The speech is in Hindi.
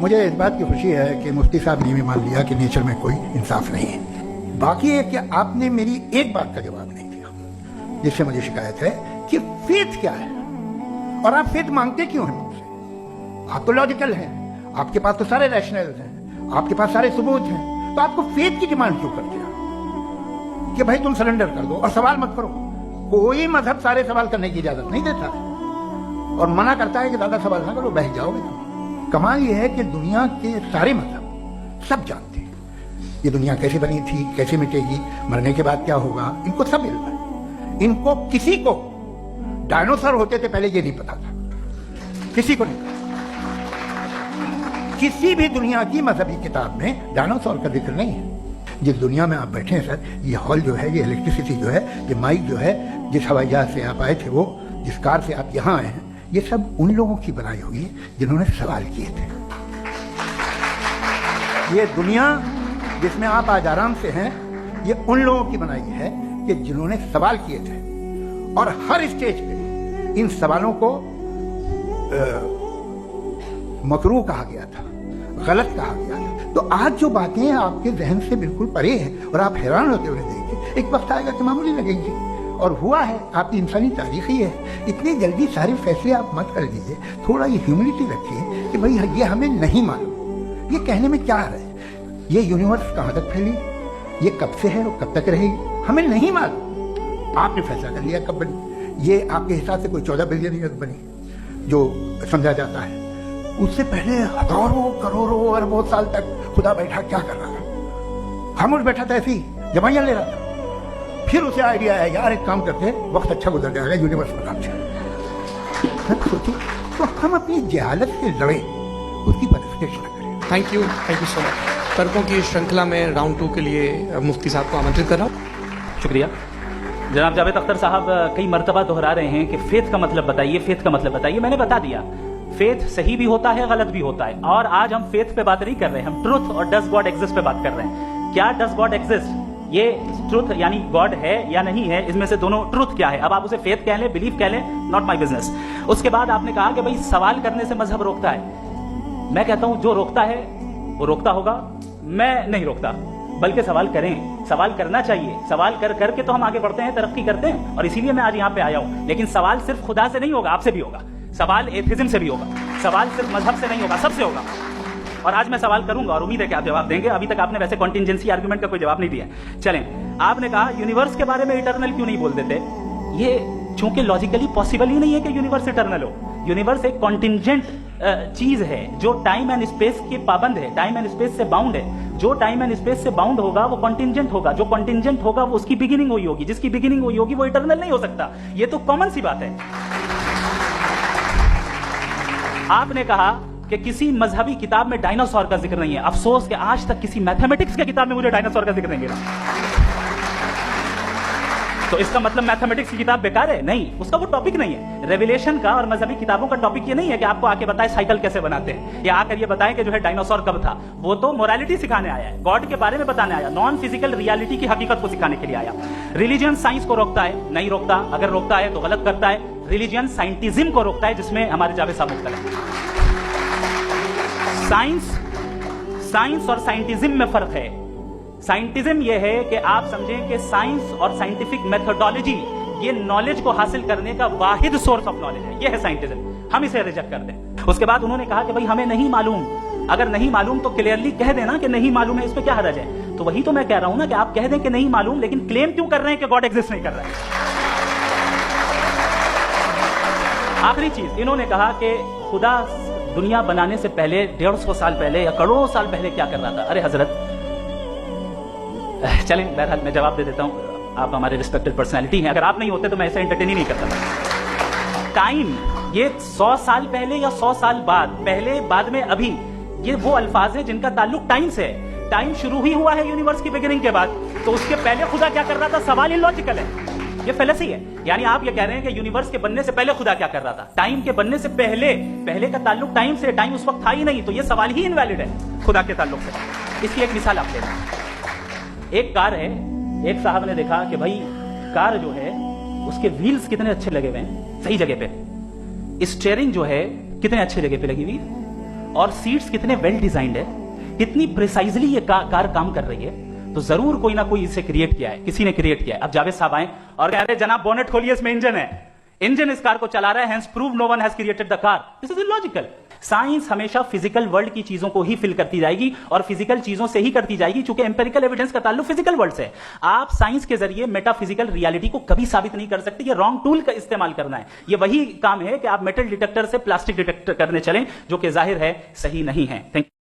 मुझे इस बात की खुशी है कि मुफ्ती साहब ने भी मान लिया कि नेचर में कोई इंसाफ नहीं है। बाकी है कि आपने मेरी एक बात का जवाब नहीं दिया, जिससे मुझे शिकायत है कि फेथ क्या है और आप फेथ मांगते क्यों हैं मुझसे? आप तो लॉजिकल हैं, आपके पास तो सारे रैशनल हैं, आपके पास सारे सबूत हैं, तो आपको फेथ की डिमांड क्यों करते हैं कि भाई तुम सरेंडर कर दो और सवाल मत करो? कोई मजहब सारे सवाल करने की इजाजत नहीं देता है और मना करता है कि ज्यादा सवाल ना करो, बह जाओगे तुम। कमाल ये है कि दुनिया के सारे मजहब सब जानते हैं ये दुनिया कैसे बनी थी, कैसे मिटेगी, मरने के बाद क्या होगा, इनको सब इल्म है। इनको किसी को डायनासोर होते थे पहले ये नहीं पता था, किसी को नहीं पता। किसी भी दुनिया की मजहबी किताब में डायनासोर का जिक्र नहीं है। जिस दुनिया में आप बैठे हैं सर, ये हॉल जो है, ये इलेक्ट्रिसिटी जो है, ये माइक जो है, जिस हवाई जहाज से आप आए थे, वो जिस कार से आप यहाँ आए हैं, ये सब उन लोगों की बनाई हुई है जिन्होंने सवाल किए थे। ये दुनिया जिसमें आप आज आराम से हैं, ये उन लोगों की बनाई है कि जिन्होंने सवाल किए थे और हर स्टेज पे इन सवालों को मकरूह कहा गया था, गलत कहा गया था। तो आज जो बातें आपके जहन से बिल्कुल परे हैं और आप हैरान होते हुए देखिए, एक वक्त आएगा कि मामूली लगेंगे, और हुआ है। आपकी इंसानी तारीख ही है। इतनी जल्दी सारे फैसले आप मत कर लीजिए, थोड़ा ये ह्यूमिलिटी रखिए कि भाई ये हमें नहीं मालूम। ये कहने में क्या है? ये यूनिवर्स कहाँ तक फैली, ये कब से है और कब तक रहेगी, हमें नहीं मालूम। आपने फैसला कर लिया कब बनी। ये आपके हिसाब से कोई 14 बिलियन ईयर बनी जो समझा जाता है। उससे पहले हजारों करोड़ों अरबों साल तक खुदा बैठा क्या कर रहा था? खामोश बैठा था, ऐसी जमाइयां ले रहा था। फिर उसे आइडिया आया, यार एक काम करते हैं, वक्त अच्छा गुजर जाएगा, यूनिवर्स में काम चले। सोचिए, तो हम अपनी जहालत से लड़े, उसकी परस्तेश न करें। Thank you so much. तर्कों की श्रृंखला में राउंड 2 के लिए मुफ्ती साहब को आमंत्रित कर रहा हूँ। शुक्रिया। जनाब जावेद अख्तर साहब कई मर्तबा दोहरा रहे हैं कि फेथ का मतलब बताइए, फेथ का मतलब बताइए। मैंने बता दिया, फेथ सही भी होता है, गलत भी होता है। और आज हम फेथ पे बात नहीं कर रहे हैं, हम ट्रुथ और डज गॉड एग्जिस्ट पे बात कर रहे हैं। क्या डज गॉड एग्जिस्ट, ये ट्रुथ यानी गॉड है या नहीं है, इसमें से दोनों ट्रुथ क्या है। अब आप उसे फेथ कह लें, बिलीफ कह लें, नॉट माई बिजनेस। उसके बाद आपने कहा कि भाई सवाल करने से मजहब रोकता है। मैं कहता हूं जो रोकता है वो रोकता होगा, मैं नहीं रोकता, बल्कि सवाल करें, सवाल करना चाहिए। सवाल कर करके तो हम आगे बढ़ते हैं, तरक्की करते हैं, और इसीलिए मैं आज यहां पे आया हूं। लेकिन सवाल सिर्फ खुदा से नहीं होगा, आपसे भी होगा। सवाल एथिज्म से भी होगा, सवाल सिर्फ मजहब से नहीं होगा, सबसे होगा। और आज मैं सवाल करूंगा और उम्मीद है कि आप जवाब देंगे। अभी तक आपने वैसे कॉन्टिंजेंसी आर्गुमेंट का कोई जवाब नहीं दिया। चलें, आपने कहा यूनिवर्स के बारे में इटर्नल क्यों नहीं बोल देते। ये चूंकि लॉजिकली पॉसिबल ही नहीं है कि यूनिवर्स इटर्नल हो। यूनिवर्स एक कॉन्टिंजेंट चीज है जो टाइम एंड स्पेस के पाबंद है, टाइम एंड स्पेस से बाउंड है। जो टाइम एंड स्पेस से बाउंड होगा वो कॉन्टिंजेंट होगा, जो कॉन्टिंजेंट होगा वो उसकी बिगिनिंग हुई होगी, जिसकी बिगिनिंग हुई होगी वो इटर्नल नहीं हो सकता। ये तो कॉमन सी बात है। आपने कहा कि किसी मजहबी किताब में डायनासोर का जिक्र नहीं है। अफसोस कि आज तक किसी मैथमेटिक्स की किताब में मुझे डायनासोर का जिक्र नहीं मिला। तो इसका मतलब मैथमेटिक्स की किताब बेकार है? नहीं, उसका वो टॉपिक नहीं है। रेवलेशन का और मजहबी किताबों का टॉपिक ये नहीं है कि आपको आके बताए साइकिल कैसे बनाते हैं, या आकर ये बताएं कि जो है डायनासोर कब था। वो तो मोरालिटी सिखाने आया है, गॉड के बारे में बताने आया, नॉन फिजिकल रियलिटी की हकीकत को सिखाने के लिए आया। रिलीजन साइंस को रोकता है? नहीं रोकता। अगर रोकता है तो गलत करता है। रिलीजन साइंटिज्म को रोकता है, जिसमें हमारे जावेद साहब मुख्तलिफ हैं। साइंस और साइंटिज्म में फर्क है। साइंटिज्म यह है कि आप समझें कि साइंस और साइंटिफिक मेथोडोलॉजी ये नॉलेज को हासिल करने का वाहिद सोर्स ऑफ नॉलेज है। यह है साइंटिज्म, हम इसे रिजेक्ट कर दें। उसके बाद उन्होंने कहा कि भाई हमें नहीं मालूम। अगर नहीं मालूम तो क्लियरली कह देना कि नहीं मालूम है, इसमें क्या हर्ज है। तो वही तो मैं कह रहा हूं ना कि आप कह दें कि नहीं मालूम, लेकिन क्लेम क्यों कर रहे हैं कि गॉड एग्जिस्ट नहीं कर रहा है। आखिरी चीज, इन्होंने कहा कि खुदा दुनिया बनाने से पहले 150 साल पहले या करोड़ों साल पहले क्या कर रहा था। अरे हजरत, चलें बहरहाल मैं जवाब दे देता हूं। आप हमारे रिस्पेक्टेड पर्सनैलिटी हैं, अगर आप नहीं होते तो मैं ऐसे एंटरटेन ही नहीं करता। टाइम, ये 100 साल पहले या 100 साल बाद, पहले बाद में अभी, ये वो अल्फाज हैं जिनका ताल्लुक टाइम से है। टाइम शुरू ही हुआ है यूनिवर्स की बिगिनिंग के बाद, तो उसके पहले खुदा क्या कर रहा था? सवाल इलॉजिकल है, ये फेलेसी है। यानी आप ये कह रहे हैं कि यूनिवर्स के बनने से पहले खुदा क्या कर रहा था। टाइम के बनने से पहले, पहले का ताल्लुक टाइम से, टाइम उस वक्त था ही नहीं, तो ये सवाल ही इनवैलिड है खुदा के ताल्लुक से। इसकी एक मिसाल आप ले रहे हैं। एक कार है, एक साहब ने देखा कि भाई कार जो है उसके व्हील्स कितने अच्छे लगे हुए हैं, सही जगह पे। स्टीयरिंग जो है कितने अच्छे जगह पे लगी हुई, और सीट्स कितने वेल डिजाइंड है, कितनी प्रिसाइजली ये कार काम कर रही है, तो जरूर कोई ना कोई इसे क्रिएट किया है, किसी ने क्रिएट किया है। अब जावेद साहब आए और कह रहे जनाब बोनेट खोलिए, इसमें इंजन है, इंजन इस कार को चला रहा है, hence prove no one has created the car. This is illogical. Science हमेशा फिजिकल वर्ल्ड की चीजों को ही फिल करती जाएगी और फिजिकल चीजों से ही करती जाएगी, क्योंकि एम्पिरिकल एविडेंस का ताल्लुक फिजिकल वर्ल्ड से है। आप साइंस के जरिए मेटाफिजिकल रियलिटी को कभी साबित नहीं कर सकते। ये रॉन्ग टूल का इस्तेमाल करना है। ये वही काम है कि आप मेटल डिटेक्टर से प्लास्टिक डिटेक्टर करने चलें, जो कि जाहिर है सही नहीं है। Thank you.